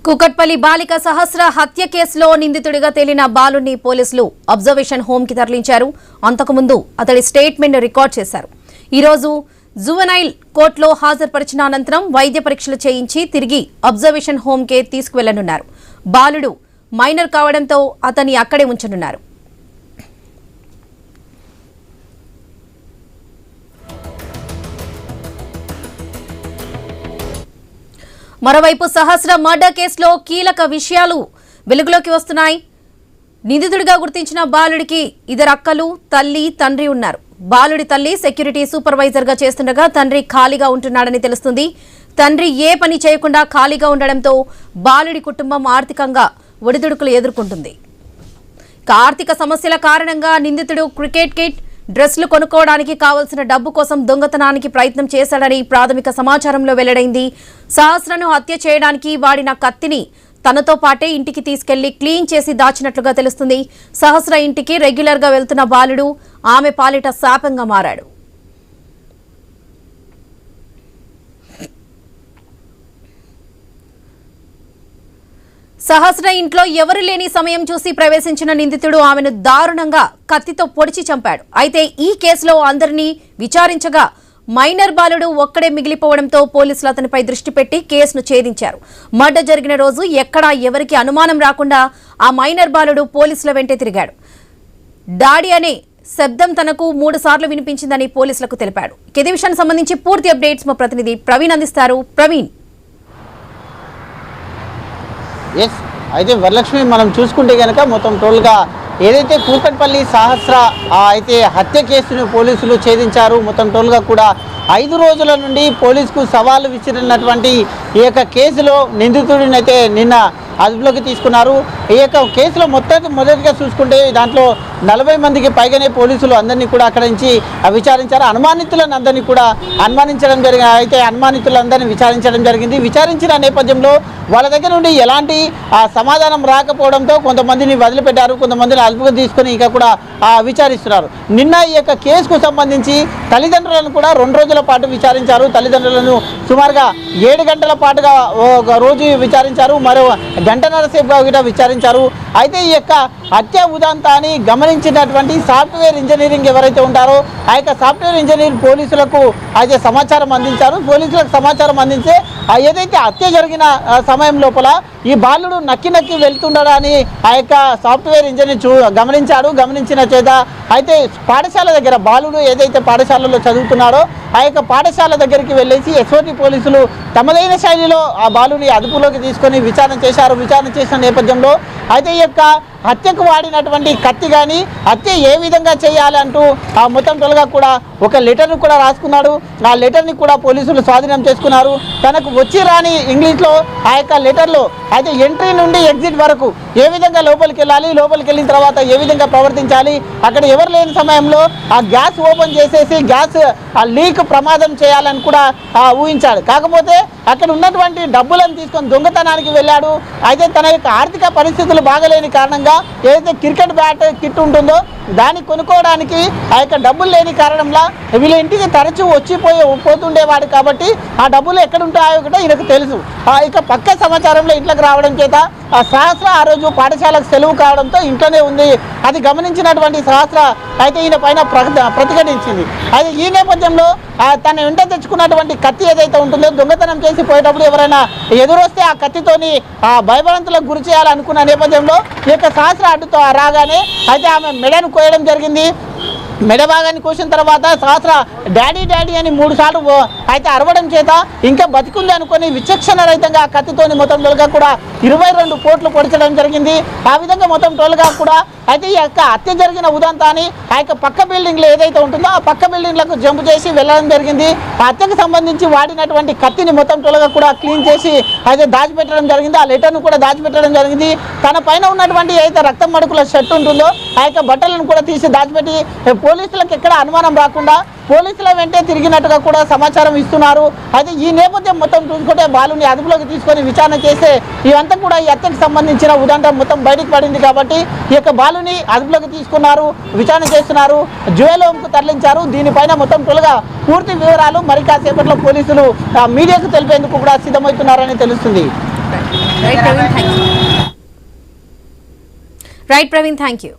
కుకట్పల్లి బాలిక సహస్ర హత్య కేసులో నిందితుడిగా తేలిన బాలుని పోలీసులు అబ్జర్వేషన్ హోమ్ కి తరలించారు. అంతకుముందు అతడి స్టేట్మెంట్ రికార్డ్ చేశారు. ఈ రోజు జువెనైల్ కోర్టులో హాజరుపరిచిన అనంతరం వైద్య పరీక్షలు చేయించి తిరిగి అబ్జర్వేషన్ హోమ్ కే తీసుకువెళ్లనున్నారు. బాలుడు మైనర్ కావడంతో అతన్ని అక్కడే ఉంచనున్నారు. మరోవైపు సహస్ర మర్డర్ కేసులో కీలక విషయాలు వెలుగులోకి వస్తున్నాయి. నిందితుడిగా గుర్తించిన బాలుడికి ఇద్దరు అక్కలు, తల్లి, తండ్రి ఉన్నారు. బాలుడి తల్లి సెక్యూరిటీ సూపర్వైజర్ గా చేస్తుండగా తండ్రి ఖాళీగా ఉంటున్నాడని తెలుస్తుంది. తండ్రి ఏ పని చేయకుండా ఖాళీగా ఉండడంతో బాలుడి కుటుంబం ఆర్థికంగా ఒడిదుడుకులు ఎదుర్కొంటుంది. ఆర్థిక సమస్యల కారణంగా నిందితుడు క్రికెట్ కిట్, డ్రెస్లు కొనుక్కోవడానికి కావలసిన డబ్బు కోసం దొంగతనానికి ప్రయత్నం చేశాడని ప్రాథమిక సమాచారంలో వెల్లడైంది. సహస్రను హత్య చేయడానికి వాడిన కత్తిని తనతో పాటే ఇంటికి తీసుకెళ్లి క్లీన్ చేసి దాచినట్లుగా తెలుస్తుంది. సహస్ర ఇంటికి రెగ్యులర్ గా వెళ్తున్న బాలుడు ఆమె పాలిట శాపంగా మారాడు. సహస్ర ఇంట్లో ఎవరు లేని సమయం చూసి ప్రవేశించిన నిందితుడు ఆమెను దారుణంగా కత్తితో పొడిచి చంపాడు. అయితే ఈ కేసులో అందరినీ విచారించగా మైనర్ బాలుడు ఒక్కడే మిగిలిపోవడంతో పోలీసులు అతనిపై దృష్టి పెట్టి కేసును ఛేదించారు. మర్డర్ జరిగిన రోజు ఎక్కడా ఎవరికి అనుమానం రాకుండా ఆ మైనర్ బాలుడు పోలీసుల వెంటే తిరిగాడు. డాడీ అనే శబ్దం తనకు 3 సార్లు వినిపించిందని పోలీసులకు తెలిపాడు. ఇదే విషయానికి సంబంధించి పూర్తి అప్డేట్స్ మా ప్రతినిధి ప్రవీణ్ అందిస్తారు. ప్రవీణ్, ఎస్ అయితే వరలక్ష్మి మనం చూసుకుంటే కనుక మొత్తం టోల్గా ఏదైతే కూకట్పల్లి సహస్ర అయితే హత్య కేసును పోలీసులు ఛేదించారు. మొత్తం టోల్గా కూడా 5 రోజుల నుండి పోలీసుకు సవాలు విసిరినటువంటి ఈ యొక్క కేసులో నిందితుడిని అయితే నిన్న అదుపులోకి తీసుకున్నారు. ఈ యొక్క కేసులో మొదటిగా చూసుకుంటే దాంట్లో 40 మందికి పైగానే పోలీసులు అందరినీ కూడా అక్కడి నుంచి విచారించారు. అనుమానితులను అందరినీ కూడా అనుమానితులందరినీ విచారించడం జరిగింది. విచారించిన నేపథ్యంలో వాళ్ళ దగ్గర నుండి ఎలాంటి సమాధానం రాకపోవడంతో కొంతమందిని వదిలిపెట్టారు, కొంతమందిని అదుపుగా తీసుకొని ఇంకా కూడా విచారిస్తున్నారు. నిన్న ఈ యొక్క కేసుకు సంబంధించి తల్లిదండ్రులను కూడా 2 రోజుల పాటు విచారించారు. తల్లిదండ్రులను సుమారుగా 7 గంటల పాటుగా ఒక రోజు విచారించారు, మరో గంటన్నర సేపుగా కూడా విచారించారు. అయితే ఈ యొక్క హత్య ఉదంతాన్ని గమనించినటువంటి సాఫ్ట్వేర్ ఇంజనీరింగ్ ఎవరైతే ఉంటారో ఆ యొక్క సాఫ్ట్వేర్ ఇంజనీర్ పోలీసులకు అయితే సమాచారం అందించారు. పోలీసులకు సమాచారం అందించే ఏదైతే హత్య జరిగిన సమయం లోపల ఈ బాలుడు నక్కి వెళ్తుండడాన్ని ఆ యొక్క సాఫ్ట్వేర్ ఇంజనీర్ గమనించిన చేత అయితే పాఠశాల దగ్గర బాలుడు ఏదైతే పాఠశాలలో చదువుతున్నాడో ఆ యొక్క పాఠశాల దగ్గరికి వెళ్ళేసి ఎస్ఓటీ పోలీసులు తమదైన శైలిలో ఆ బాలుని అదుపులోకి తీసుకొని విచారణ చేసిన నేపథ్యంలో అయితే ఈ యొక్క హత్యకు వాడినటువంటి కత్తి కానీ హత్య ఏ విధంగా చేయాలంటూ ఆ మొత్తం టోల్గా కూడా ఒక లెటర్ను కూడా రాసుకున్నాడు. ఆ లెటర్ని కూడా పోలీసులు స్వాధీనం చేసుకున్నారు. తనకు వచ్చి రాని ఇంగ్లీష్లో ఆ యొక్క లెటర్లో అయితే ఎంట్రీ నుండి ఎగ్జిట్ వరకు ఏ విధంగా లోపలికి వెళ్ళాలి, లోపలికి వెళ్ళిన తర్వాత ఏ విధంగా ప్రవర్తించాలి, అక్కడ ఎవరు లేని సమయంలో ఆ గ్యాస్ ఓపెన్ చేసేసి గ్యాస్ ఆ లీక్ ప్రమాదం చేయాలని కూడా ఊహించాడు. కాకపోతే అక్కడ ఉన్నటువంటి డబ్బులను తీసుకొని దొంగతనానికి వెళ్ళాడు. అయితే తన యొక్క ఆర్థిక పరిస్థితులు బాగలేని కారణంగా ఏదైతే క్రికెట్ బ్యాట్ కిట్ ఉంటుందో దాన్ని కొనుక్కోవడానికి ఆ యొక్క డబ్బులు లేని కారణంగా వీళ్ళ ఇంటికి తరచూ పోతుండేవాడు. కాబట్టి ఆ డబ్బులు ఎక్కడ ఉంటాయో కూడా ఈయనకు తెలుసు. ఇక పక్క సమాచారంలో ఇంట్లోకి రావడం చేత ఆ సహస్ర ఆ రోజు పాఠశాలకు సెలవు కావడంతో ఇంట్లోనే ఉంది. అది గమనించినటువంటి సహస్ర అయితే ఈయన పైన ప్రతిఘటించింది. అయితే ఈ నేపథ్యంలో తన వెంట తెచ్చుకున్నటువంటి కత్తి ఏదైతే ఉంటుందో దొంగతనం చేసి పోయేటప్పుడు ఎవరైనా ఎదురొస్తే ఆ కత్తితోని భయభ్రాంతులకు గురి చేయాలనుకున్న నేపథ్యంలో ఈ యొక్క సహస్ర అడ్డుతో రాగానే అయితే ఆమె మెడను కోయడం జరిగింది. మెడ భాగాన్ని కోసిన తర్వాత సహస్ర డాడీ అని 3 సార్లు అయితే అరవడం చేత ఇంకా బతికుంది అనుకొని విచక్షణ రహితంగా ఆ కత్తితోని మొత్తం టోల్గా కూడా 22 పోట్లు పొడిచడం జరిగింది. ఆ విధంగా మొత్తం టోల్గా కూడా అయితే ఈ యొక్క హత్య జరిగిన ఉదంతాన్ని ఆ యొక్క పక్క బిల్డింగ్లో ఏదైతే ఉంటుందో ఆ పక్క బిల్డింగ్లకు జంప్ చేసి వెళ్ళడం జరిగింది. ఆ హత్యకు సంబంధించి వాడినటువంటి కత్తిని మొత్తం టోల్గా కూడా క్లీన్ చేసి అయితే దాచిపెట్టడం జరిగింది. ఆ లెటర్ను కూడా దాచిపెట్టడం జరిగింది. తన పైన ఉన్నటువంటి ఏదైతే రక్తం మడుకుల షర్ట్ ఉంటుందో ఆ యొక్క బట్టలను కూడా తీసి దాచిపెట్టి పోలీసులకు ఎక్కడ అనుమానం రాకుండా పోలీసుల వెంటే తిరిగినట్టుగా కూడా సమాచారం ఇస్తున్నారు. అయితే ఈ నేపథ్యం మొత్తం చూసుకుంటే బాలుని అదుపులోకి తీసుకొని విచారణ చేస్తే ఇవంతా కూడా ఈ హత్యకు సంబంధించిన ఉదంతం మొత్తం బయటకు పడింది. కాబట్టి ఈ యొక్క బాలుని అదుపులోకి తీసుకున్నారు, విచారణ చేస్తున్నారు, జ్యువెల్ హోమ్కు తరలించారు. దీనిపైన మొత్తం టోల్గా పూర్తి వివరాలు మరి కాసేపట్లో పోలీసులు మీడియాకు తెలిపేందుకు కూడా సిద్ధమవుతున్నారని తెలుస్తుంది. Right Praveen, thank you.